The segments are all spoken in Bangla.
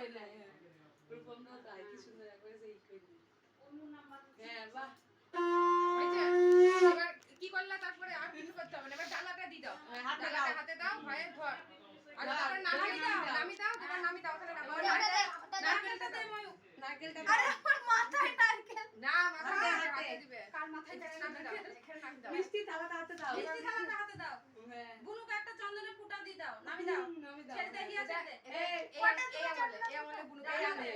করে নেয়। ওর বন্ধু তাই কি সুন্দর একবার সেই করি। হ্যাঁ বাহ। এবার কি করলা তারপরে আর কিছু করতে হবে না, এবার ডালাটা দি দাও, ডালাটা হাতে দাও, ভয়ে ধর আর তারপর নামি দাও, নামি দাও, এবার নামি দাও, তাহলে নারকেলটা দে ময়ূক, নারকেলটা আরে আমার মাথায় নারকেল না মাথায় হাতে দিবে, কার মাথায় নামি দাও, এখানে নামি দাও, মিষ্টি থালাটা হাতে দাও। মিষ্টি থালাটা হাতে দাও, হ্যাঁ বুনুকে একটা চন্দনের ফুটা দি দাও, নামি দাও, নামি দাও। ছেড়ে দে হিয়া ছেড়ে দে, এই আমলে বুনু এই আমলে,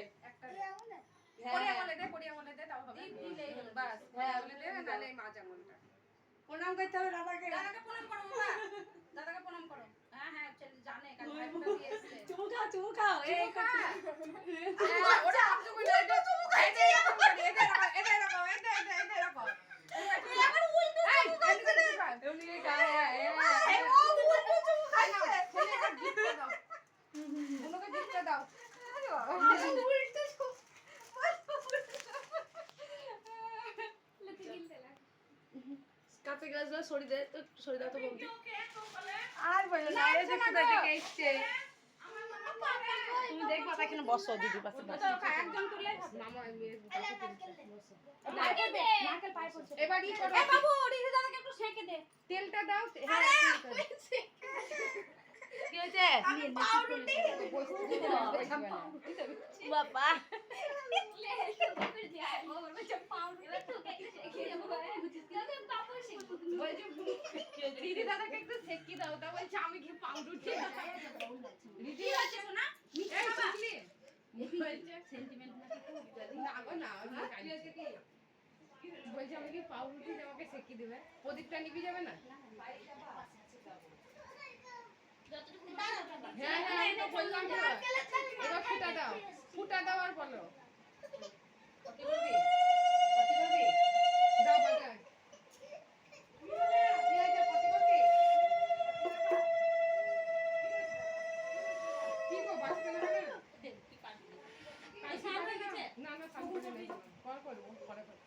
একটা পড়ি আমলে দে তাও হবে, বাস হ্যাঁ বলে দে, নালে মাছ আমলটা প্রণাম করতে হবে দাদাকে। দাদাকে প্রণাম করো বাবা, দাদাকে প্রণাম করো। হ্যাঁ হ্যাঁ ছেলে জানে কাল ভাই ফুটা দিয়েছে। চুমু খাও চুমু খাও। এই ওটা কিছু কই না, এটা চুমু খাই দে, এটা রাখো এবার উল্টো চুমু খাচ্ছে রে। এমনি খায়। এই ও উল্টো চুমু খাচ্ছে। ছেলেটা গিফট দাও, বুনুকে গিফট দাও, উল্টো চুমু। কাঁচা গ্লাসগুলো সরি দে তো, সরি দাও তো বলতে। ওকে তো বলে আর বলো না, এই যে কোথা থেকে এসছে। আমার মামা পাপা তুমি দেখবা এখানে বসো দিদি পাশে বসো। তো একজন তুলে মামা নারকেল দে, নারকেল পায়ে পড়ছে। এবার ই করো, এ বাবু রিধি দাদাকে একটু সেকে দে। তেলটা দাও, আরে হ্যাঁ কি হয়েছে? আমি পাউরুটি বাবা দিদি দাদাকে একটু সেকি দাও, তা বলছে আমি কি পাউরুটি কি হচ্ছে সোনা? মিষ্টি এই খাবা? বুঝলি বলছে সেন্টিমেন্ট না গো না বলছে আমি কি পাউরুটি আমাকে সেকি দেবে, প্রদীপটা নিবি যাবে না, হ্যাঁ হ্যাঁ আমি তো বললাম তো। এবার ফুটা দাও আর বলো দাও বাজায় কি আছে পটি পটি কি গো বাঁচতে না হবে না না সামনে নেই কল করবো পরে করবো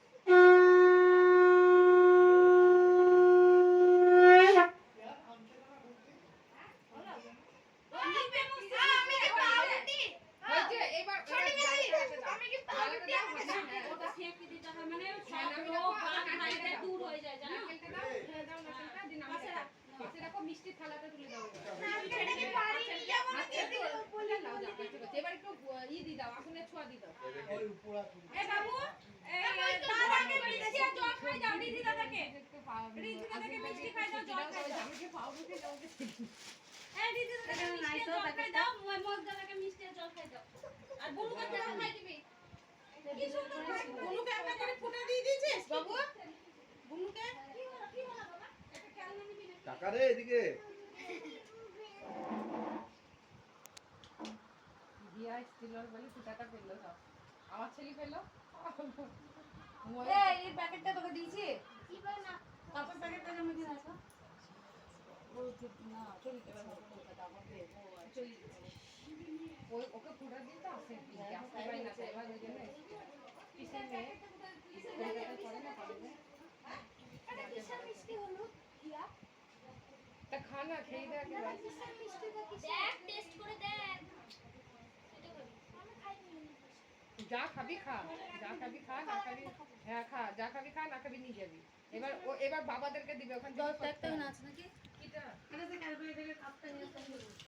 মিষ্টি থালাটা তুলে দাও, এবার একটু ই দি দাও, আগুনের ছোঁয়া দি দাও, এ বাবু এই দাদাকে মিষ্টি আর জল খাই দাও রিধি দাদাকে। রিধি দাদাকে মিষ্টি খাই দাও, জল খাই দাও। এই রিধি দাদাকে মিষ্টি আর জল খাই দাও, মগ দাদাকে মিষ্টি আর জল খাই দাও। আর বুনুকে জল খাই দিবি। কি সুন্দর খাই। বুনুকে একটা করে ফুটা দিয়ে দিয়েছিস বাবু? বুনুকে কি হলো বাবা? একটা খেলনা নিবি না? টাকা রে এদিকে দিয়া স্টিলের বলে ফুটাটা পেলো সব, আমার ছেলে পেলো এই প্যাকেটটা তোকে দিয়েছি। কি বল না? কাপড় প্যাকেটটা জমা দিয়ে আসো। ও না চলি এবার কলকাতা আমাকে চলি। ওই ওকে ফুটা দিয়ে তো আসে আসতে পারি না, এবার ওই জন্য কিসের মেয়ে কলকাতায় পড়ে না কলেজে, এটা কিসের মিষ্টি হলো? কিয়া? তা খা না খেয়ে দেখ দাদা কিসের মিষ্টিটা কিসের? দেখ টেস্ট করে দেখ। এটা করি। আমি খাইনি। যা খাবি খা, যা খাবি খা, না খাবি হ্যাঁ খা, যা খাবি খা, না খাবি নিয়ে যাবি। এবার ও এবার বাবাদেরকে দিবে ওখান থেকে একটা আছে নাকি?